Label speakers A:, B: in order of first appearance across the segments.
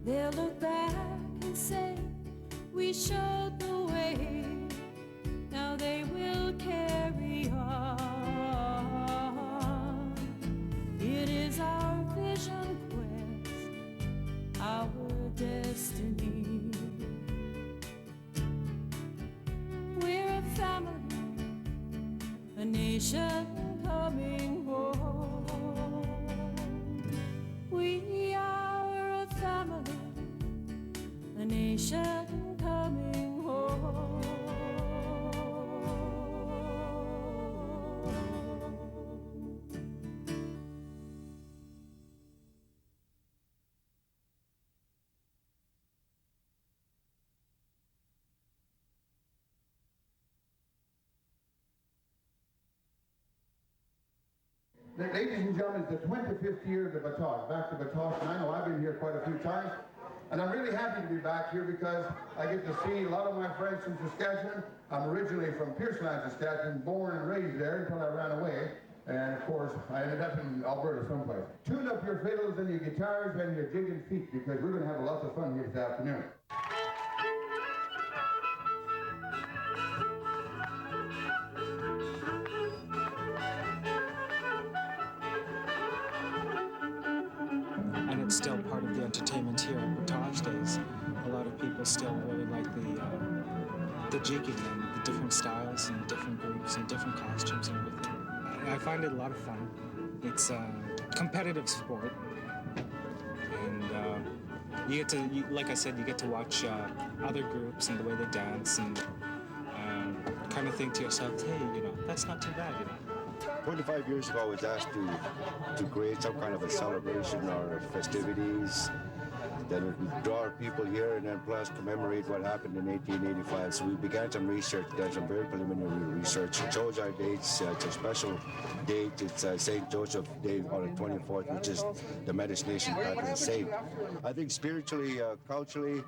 A: They'll look back and say, we showed the way. Now they will carry on. It is our vision quest, our destiny. We're a family, a nation coming home. We are a family, a nation coming home.
B: Ladies and gentlemen, it's the 25th year of the Batoche, back to Batoche, and I know I've been here quite a few times, and I'm really happy to be back here because I get to see a lot of my friends from Saskatchewan. I'm originally from Pierceland, Saskatchewan, born and raised there until I ran away, and of course, I ended up in Alberta someplace. Tune up your fiddles and your guitars and your jigging feet because we're going to have lots of fun here this afternoon.
C: And it's still part of the entertainment here at Batoche Days. A lot of people still really like the jigging and the different styles and different groups and different costumes and everything. I find it a lot of fun. It's a competitive sport, and you get to, like I said, you get to watch other groups and the way they dance and kind of think to yourself, hey, that's not too bad,
D: 25 years ago, I was asked to create some kind of a celebration or festivities that would draw people here and then plus commemorate what happened in 1885. So we began some research, done some very preliminary research. We chose our dates. It's a special date. It's St. Joseph Day on the 24th, which is the Metis Nation patron saint. I think spiritually, culturally,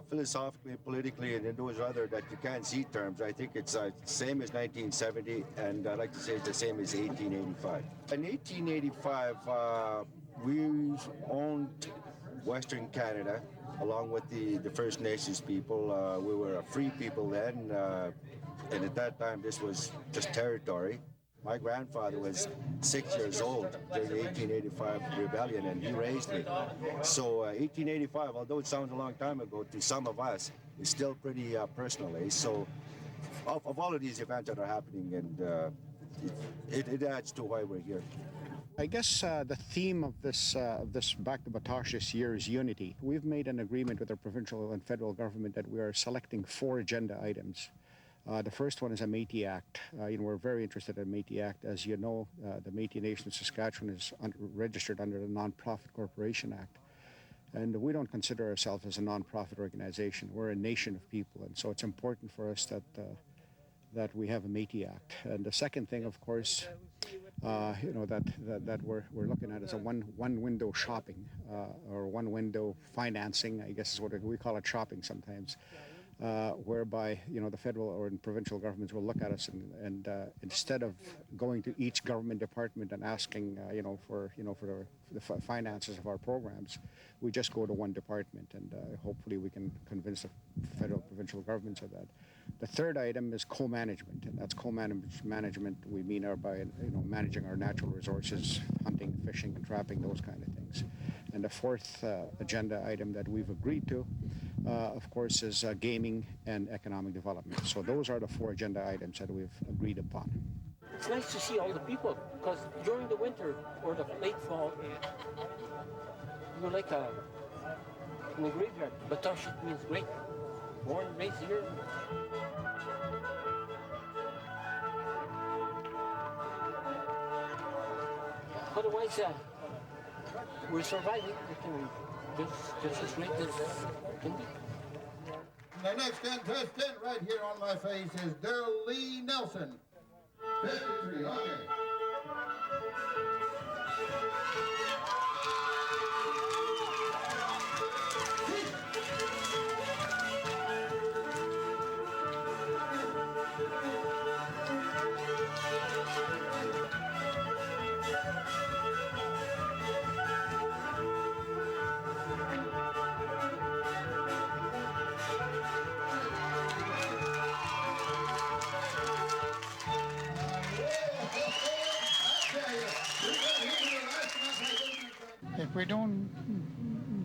D: philosophically, politically, and in those other that you can't see terms, I think it's same as 1970, and I'd like to say it's the same as 1885. In 1885, we owned Western Canada, along with the First Nations people. We were a free people then, and at that time this was just territory. My grandfather was 6 years old during the 1885 rebellion, and he raised me. So 1885, although it sounds a long time ago, to some of us, is still pretty personal. So of all of these events that are happening, and it adds to why we're here.
E: I guess the theme of this Back to Batoche this year is unity. We've made an agreement with the provincial and federal government that we are selecting 4 agenda items. The first one is a Metis Act. We're very interested in Metis Act. As you know, the Metis Nation of Saskatchewan is registered under the Non-Profit Corporation Act. And we don't consider ourselves as a non-profit organization. We're a nation of people, and so it's important for us that we have a Metis Act. And the second thing, of course, that we're looking at is a one window shopping or one window financing, I guess is what we call it, shopping sometimes. Whereby the federal or provincial governments will look at us and instead of going to each government department and asking for the finances of our programs, we just go to one department, and hopefully we can convince the federal provincial governments of that. The third item is co-management, and that's co-management we mean by managing our natural resources, hunting, fishing, and trapping, those kind of things. And the fourth agenda item that we've agreed to, of course, is gaming and economic development. So those are the 4 agenda items that we've agreed upon.
F: It's nice to see all the people, because during the winter or the late fall, you're like in a graveyard. Batoche means great. Born and raised here. Otherwise, we're surviving. We can just as great as can be.
B: The next contestant right here on my face is Daryl Lee Nelson. 53, okay.
G: we don't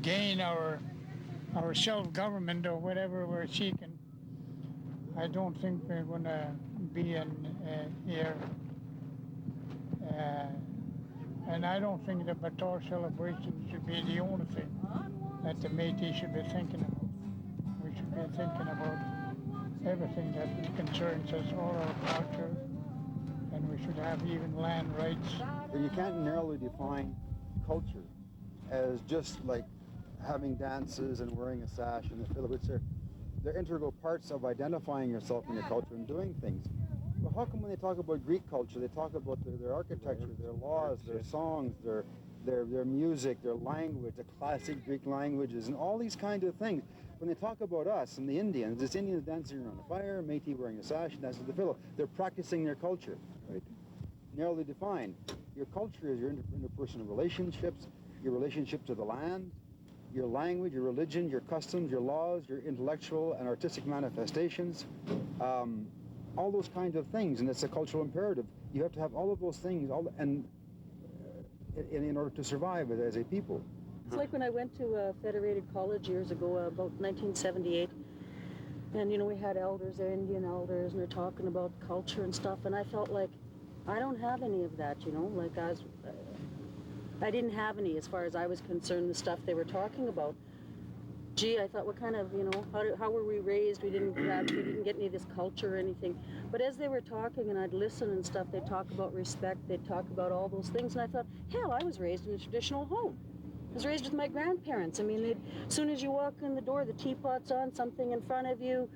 G: gain our self-government or whatever we're seeking, I don't think we're going to be in here. And I don't think the Batoche celebration should be the only thing that the Metis should be thinking about. We should be thinking about everything that concerns us, all our culture, and we should have even land rights.
H: You can't narrowly define culture as just like having dances and wearing a sash and the Philippines. They're integral parts of identifying yourself in your culture and doing things. But how come when they talk about Greek culture, they talk about their architecture, their laws, their songs, their music, their language, the classic Greek languages, and all these kind of things. When they talk about us and the Indians, it's Indians dancing around a fire, Métis wearing a sash, and dancing with the fiddle. They're practicing their culture, right? Narrowly defined. Your culture is your interpersonal relationships, your relationship to the land, your language, your religion, your customs, your laws, your intellectual and artistic manifestations, all those kinds of things, and it's a cultural imperative. You have to have all of those things, in order to survive as a people.
I: It's like when I went to Federated College years ago, about 1978, and we had elders, they're Indian elders, and they're talking about culture and stuff, and I felt like I don't have any of that, like I didn't have any as far as I was concerned, the stuff they were talking about. Gee, I thought, what kind of, how were we raised? We didn't get any of this culture or anything. But as they were talking and I'd listen and stuff, they'd talk about respect, they'd talk about all those things, and I thought, hell, I was raised in a traditional home. I was raised with my grandparents. I mean, as soon as you walk in the door, the teapot's on, something in front of you,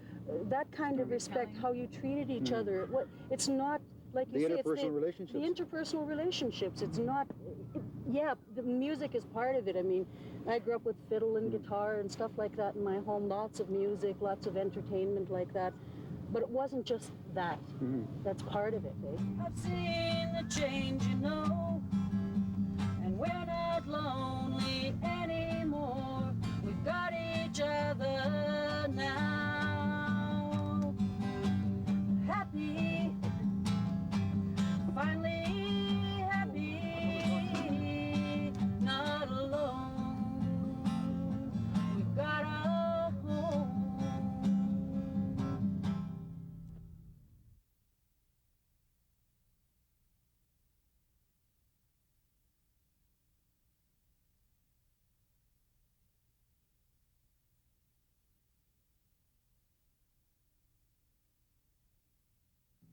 I: that kind of respect, how you treated each other. It's not, like you say, it's the interpersonal relationships. It's not, the music is part of it. I mean, I grew up with fiddle and guitar and stuff like that in my home, lots of music, lots of entertainment like that. But it wasn't just that. That's part of it, eh?
A: I've seen the change, and we're not lonely anymore. We've got each other now. Happy, finally happy, not alone. We've got a home.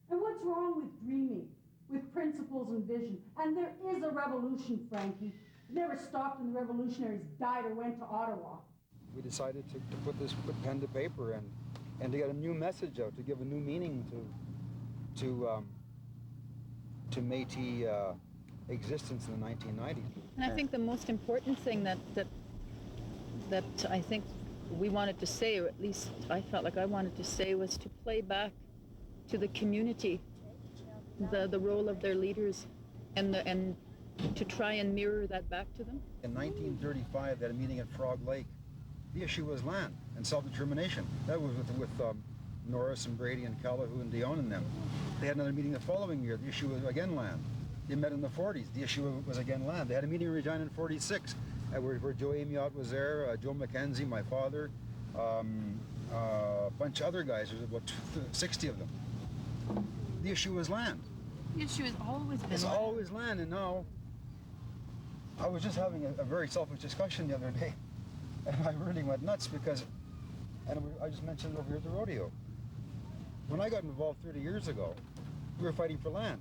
J: And what's wrong with dreaming, with principles and vision? And there is a revolution, Frankie. It never stopped when the revolutionaries died or went to Ottawa.
H: We decided to put pen to paper and to get a new message out, to give a new meaning to Métis existence in the 1990s.
K: And I think the most important thing that I think we wanted to say, or at least I felt like I wanted to say, was to play back to the community the role of their leaders and to try and mirror that back to them.
H: In 1935, they had a meeting at Frog Lake. The issue was land and self-determination. That was with Norris and Brady and Callahoo and Dion and them. They had another meeting the following year. The issue was again land. They met in the 40s. The issue was again land. They had a meeting in Regina in 46 where Joe Amiot was there, Joe McKenzie, my father, a bunch of other guys. There's about 60 of them. The issue was land.
K: The issue has always been
H: It's always land, and now I was just having a very selfish discussion the other day, and I really went nuts because, I just mentioned over here at the rodeo. When I got involved 30 years ago, we were fighting for land.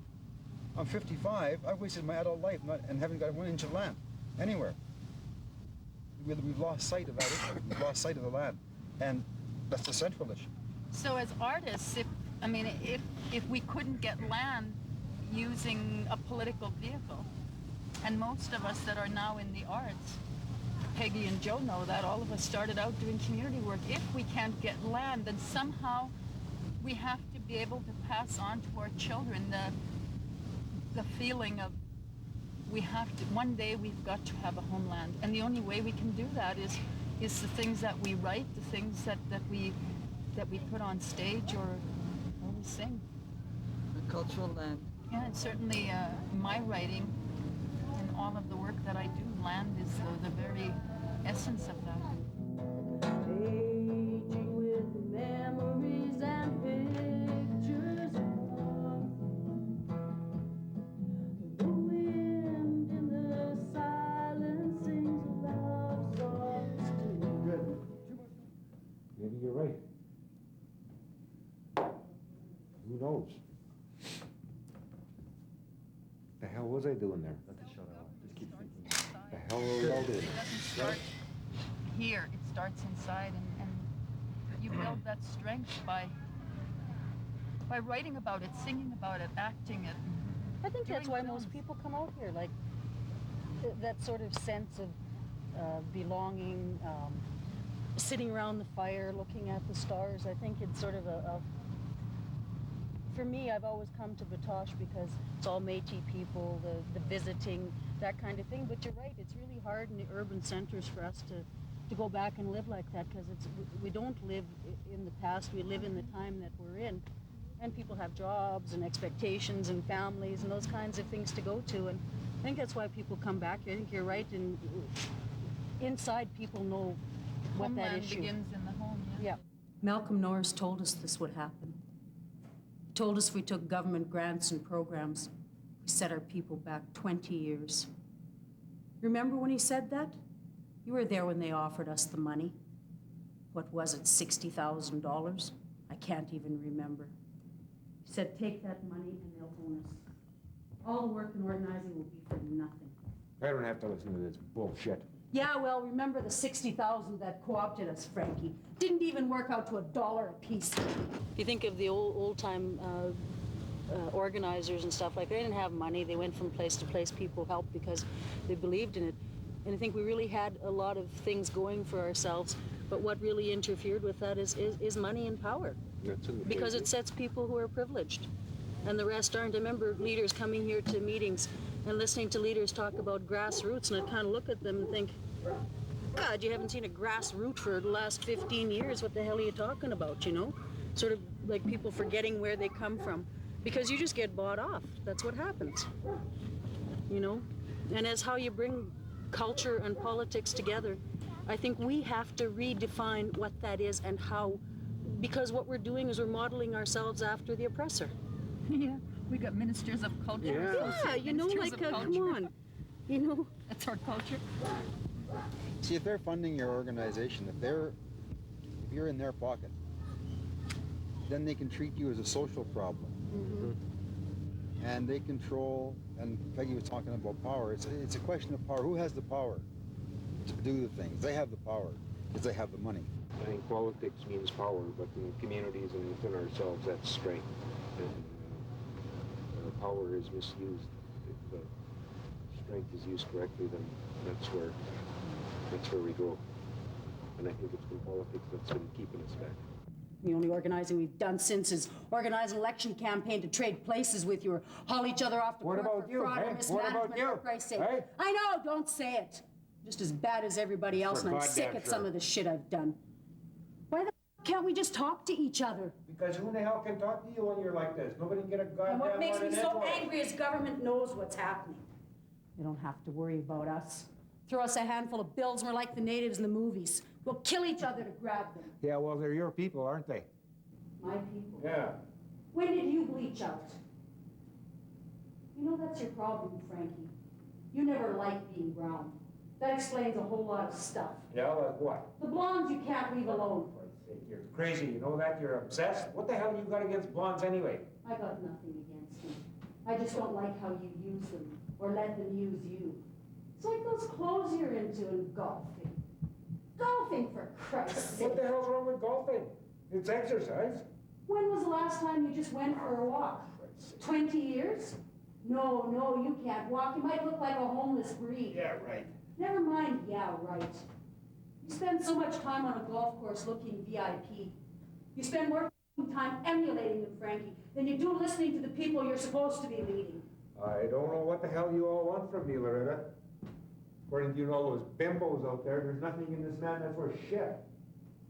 H: I'm 55, I've wasted my adult life and haven't got 1 inch of land anywhere. We've lost sight of that issue. We've lost sight of the land, and that's the central issue.
K: So as artists, if we couldn't get land using a political vehicle, and most of us that are now in the arts, Peggy and Joe know that, all of us started out doing community work. If we can't get land, then somehow we have to be able to pass on to our children the feeling of one day we've got to have a homeland. And the only way we can do that is the things that we write, the things that we put on stage or we sing.
L: The cultural land.
K: Yeah, and certainly my writing and all of the work that I do land is the very essence of that.
J: Aging with memories and pictures of the wind in the silence sings a love song still.
B: Good.
L: Maybe you're right. Who knows? The hell was I doing there?
H: Let the shut off. Just keep thinking.
L: The hell was I doing?
K: It doesn't start here, it starts inside, and you build that strength by writing about it, singing about it, acting it.
I: I think that's
K: doing
I: why
K: films.
I: most people come out here, like that sort of sense of belonging, sitting around the fire, looking at the stars. I think it's sort of for me, I've always come to Batoche because it's all Metis people, the visiting, that kind of thing. But you're right, it's really hard in the urban centers for us to go back and live like that, because we don't live in the past, we live in the time that we're in. And people have jobs and expectations and families and those kinds of things to go to. And I think that's why people come back here. I think you're right, and inside people know what
K: Homeland
I: that issue
K: begins in the home,
I: Yeah.
J: Malcolm Norris told us this would happen. He told us if we took government grants and programs, we set our people back 20 years. Remember when he said that? You were there when they offered us the money. What was it, $60,000? I can't even remember. He said, take that money and they'll own us. All the work and organizing will be for nothing.
L: I don't have to listen to this bullshit.
J: Yeah, well, remember the 60,000 that co-opted us, Frankie. Didn't even work out to $1 a piece.
I: If you think of the old-time organizers and stuff, like, they didn't have money. They went from place to place. People helped because they believed in it. And I think we really had a lot of things going for ourselves. But what really interfered with that is money and power. Because it sets people who are privileged. And the rest aren't. I remember leaders coming here to meetings and listening to leaders talk about grassroots, and I'd kind of look at them and think, God, you haven't seen a grassroots for the last 15 years. What the hell are you talking about, you know? Sort of like people forgetting where they come from. Because you just get bought off. That's what happens, you know? And as how you bring culture and politics together, I think we have to redefine what that is and how, because what we're doing is we're modeling ourselves after the oppressor.
K: Yeah, we got ministers of culture.
I: Yeah, you know, like, come on, you know.
K: That's our culture.
H: See, if they're funding your organization, if you're in their pocket, then they can treat you as a social problem.
I: Mm-hmm.
H: And they control, and Peggy was talking about power, it's a question of power. Who has the power to do the things? They have the power because they have the money.
L: I think politics means power, but in communities and within ourselves, that's strength. And power is misused. If strength is used correctly, then that's where we grow. And I think it's been politics that's been keeping us back.
J: The only organizing we've done since is organize an election campaign to trade places with you or haul each other off to court for fraud or mismanagement, for Christ's sake.
L: Hey?
J: I know, don't say it. Just as bad as everybody else, and I'm sick at some of the shit I've done. Why the can't we just talk to each other?
L: Because who the hell can talk to you when you're like this? Nobody can get a goddamn
J: And what makes me
L: word in
J: so
L: edgewise.
J: angry is government knows what's happening. They don't have to worry about us. Throw us a handful of bills and we're like the natives in the movies. We'll kill each other to grab them.
L: Yeah, well, they're your people, aren't they?
J: My people.
L: Yeah.
J: When did you bleach out? You know that's your problem, Frankie. You never liked being brown. That explains a whole lot of stuff.
L: Yeah, like what?
J: The blondes you can't leave alone.
L: You're crazy, you know that? You're obsessed? What the hell you got against blondes anyway?
J: I got nothing against them. I just don't like how you use them, or let them use you. It's like those clothes you're into and golfing. Golfing, for Christ's sake.
L: What the hell's wrong with golfing? It's exercise.
J: When was the last time you just went for a walk? 20 years? No, you can't walk. You might look like a homeless breed.
L: Yeah, right.
J: Never mind, yeah, right. You spend so much time on a golf course looking VIP. You spend more time emulating them, Frankie, than you do listening to the people you're supposed to be leading.
L: I don't know what the hell you all want from me, Loretta. According to you and all those bimbos out there's nothing in this man that's worth shit.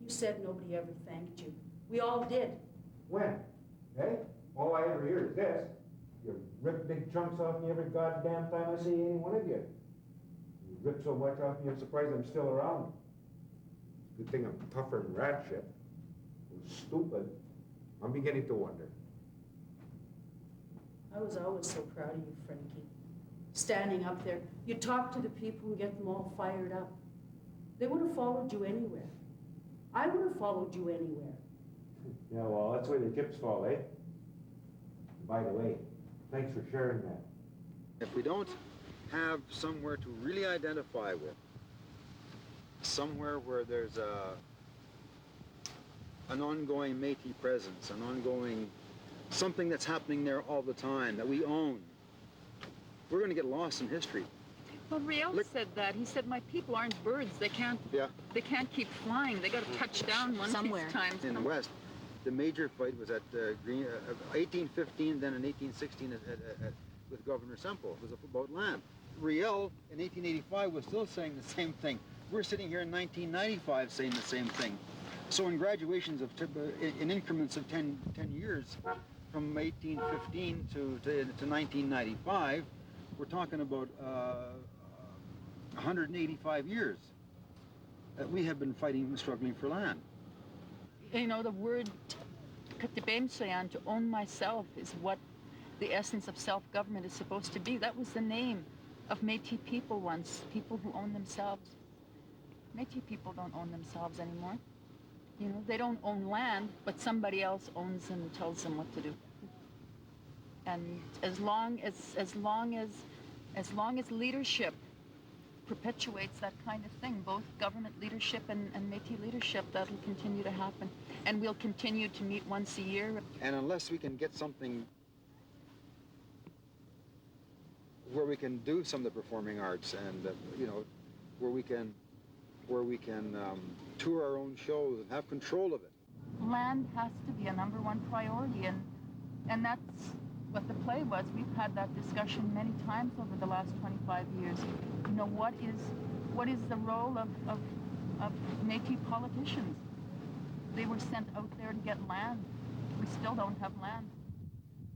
J: You said nobody ever thanked you. We all did.
L: When? Hey? All I ever hear is this. You rip big chunks off me every goddamn time I see any one of you. You ripped so much off me, I'm surprised I'm still around. Good thing I'm tougher than rat shit. I'm stupid. I'm beginning to wonder.
J: I was always so proud of you, Frankie. Standing up there, you talk to the people and get them all fired up. They would have followed you anywhere. I would have followed you anywhere.
L: Yeah, well, that's where the chips fall, eh? By the way, thanks for sharing that.
H: If we don't have somewhere to really identify with, somewhere where there's an ongoing Métis presence, an ongoing something that's happening there all the time that we own, we're going to get lost in history.
K: Well, Riel said that. He said, my people aren't birds. They can't keep flying. They got to touch down one
J: Somewhere.
K: time.
H: In the West, the major fight was at 1815, then in 1816 with Governor Semple. It was about land. Riel in 1885 was still saying the same thing. We're sitting here in 1995 saying the same thing. So in graduations of in increments of 10 years, from 1815 to 1995, we're talking about 185 years that we have been fighting and struggling for land.
K: You know, the word katibemsayan, to own myself, is what the essence of self-government is supposed to be. That was the name of Métis people once, people who own themselves. Métis people don't own themselves anymore. You know, they don't own land, but somebody else owns them and tells them what to do. And as long as leadership perpetuates that kind of thing, both government leadership and Métis leadership, that'll continue to happen. And we'll continue to meet once a year.
H: And unless we can get something where we can do some of the performing arts and, you know, where we can tour our own shows and have control of it.
K: Land has to be a #1 priority, and that's what the play was. We've had that discussion many times over the last 25 years. You know, what is the role of Métis politicians? They were sent out there to get land. We still don't have land.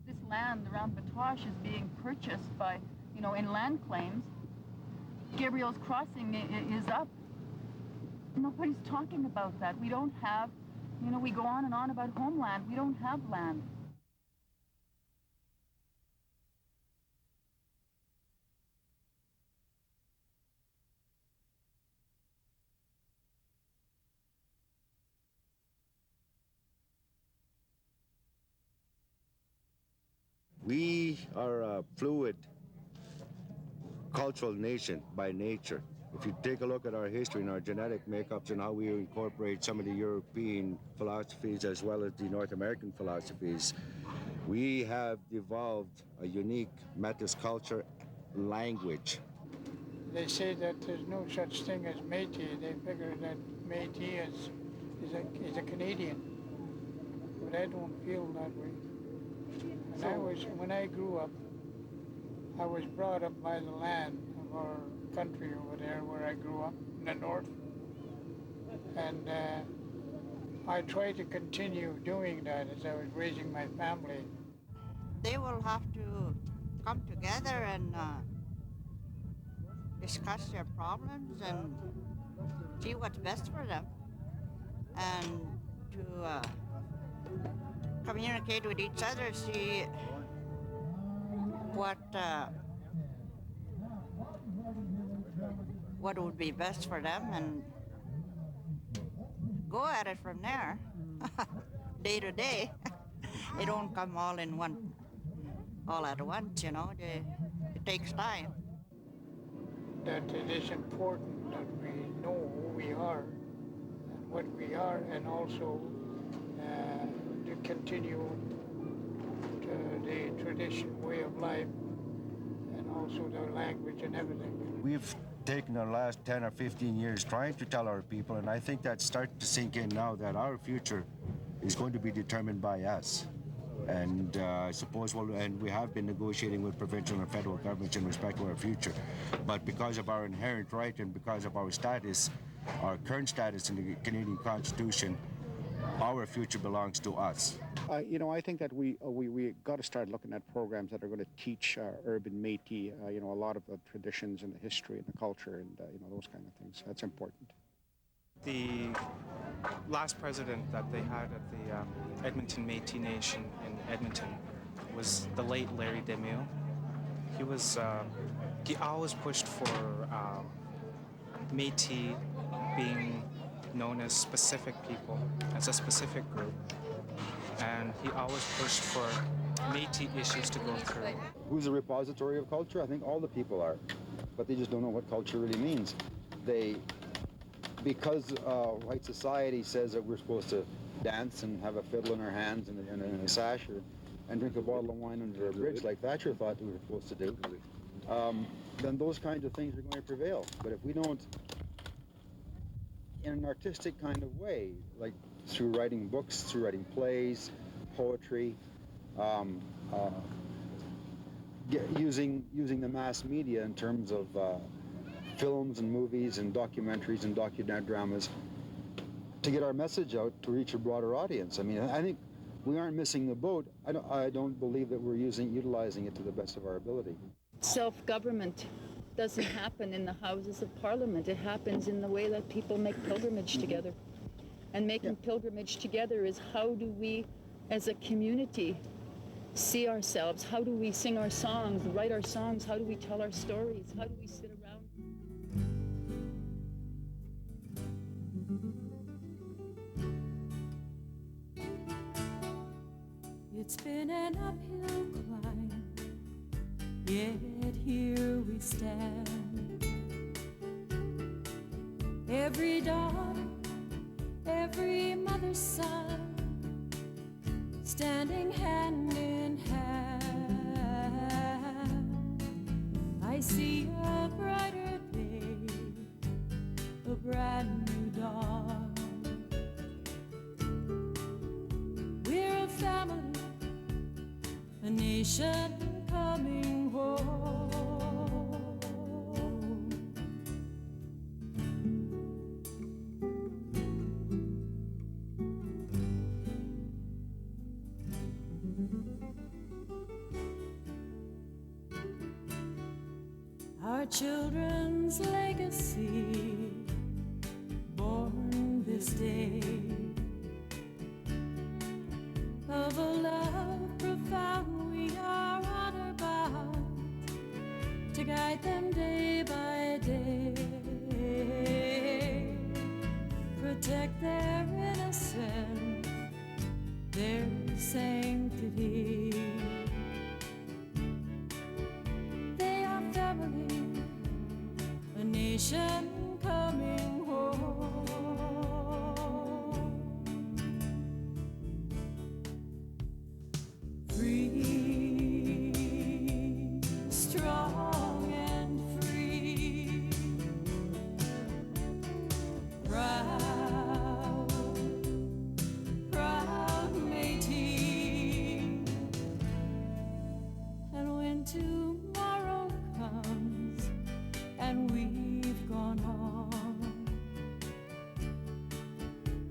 K: This land around Batoche is being purchased by, you know, in land claims. Gabriel's Crossing is up. Nobody's talking about that. We don't have, you know, we go on and on about homeland. We don't have land.
D: We are a fluid cultural nation by nature. If you take a look at our history and our genetic makeups and how we incorporate some of the European philosophies as well as the North American philosophies, we have evolved a unique Metis culture language.
G: They say that there's no such thing as Métis. They figure that Métis is a Canadian. But I don't feel that way. And when I grew up, I was brought up by the land of our country over there where I grew up in the north. And I try to continue doing that as I was raising my family.
M: They will have to come together and discuss their problems and see what's best for them, and to communicate with each other, see what would be best for them, and go at it from there, day to day. They don't come all at once, you know. It takes time.
G: That it is important that we know who we are and what we are, and also to continue the tradition, way of life, and also the language and everything.
D: We've taken the last 10 or 15 years trying to tell our people, and I think that's starting to sink in now, that our future is going to be determined by us. And I suppose, and we have been negotiating with provincial and federal governments in respect to our future. But because of our inherent right and because of our status, our current status in the Canadian Constitution, our future belongs to us.
E: You know, I think that we got to start looking at programs that are going to teach urban Métis, you know, a lot of the traditions and the history and the culture and, you know, those kind of things. That's important.
C: The last president that they had at the Edmonton Métis Nation in Edmonton was the late Larry Demille. He always pushed for Métis being known as specific people, as a specific group. And he always pushed for Métis issues to go through.
H: Who's a repository of culture? I think all the people are, but they just don't know what culture really means. Because white society says that we're supposed to dance and have a fiddle in our hands and a sash and drink a bottle of wine under a bridge like Thatcher thought we were supposed to do, then those kinds of things are going to prevail. But if we don't, in an artistic kind of way, like through writing books, through writing plays, poetry, using the mass media in terms of films and movies and documentaries and docudramas to get our message out to reach a broader audience. I mean, I think we aren't missing the boat. I don't believe that we're utilizing it to the best of our ability.
K: Self-government doesn't happen in the Houses of Parliament. It happens in the way that people make pilgrimage together. And making pilgrimage together is how do we, as a community, see ourselves? How do we sing our songs, write our songs? How do we tell our stories? How do we sit around?
A: It's been an uphill climb, yet here we stand. Every daughter, every mother's son, standing hand in hand. I see a brighter day, a brand new dawn. We're a family, a nation coming home. Our children's legacy, born this day, of a love profound, we are honor bound to guide them day by day, protect their innocence, their sanctity. They are family, a nation coming home. Free, strong and free, proud, proud Métis. And when tomorrow comes and we've gone on,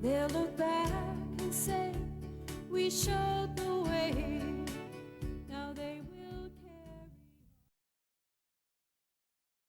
A: they'll look back and say, we showed the way.